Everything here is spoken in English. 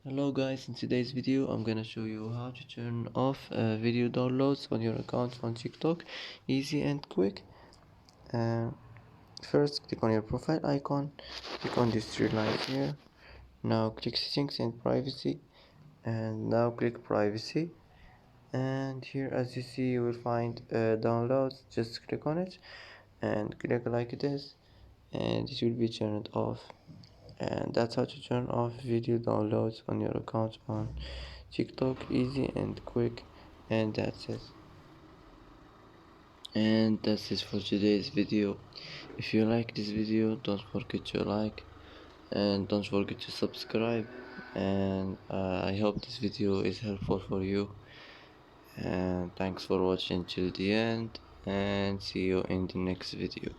Hello guys, in today's video I'm gonna show you how to turn off video downloads on your account on TikTok. Easy and quick. uh, First click on your profile icon, click on these three lines here. Now click settings and privacy, and now click privacy, and here as you see you will find downloads. Just click on it and click like this, and it will be turned off. And that's how to turn off video downloads on your account on TikTok. Easy and quick. And that's it for today's video. If you like this video, don't forget to like and don't forget to subscribe. And I hope this video is helpful for you, and thanks for watching till the end, and see you in the next video.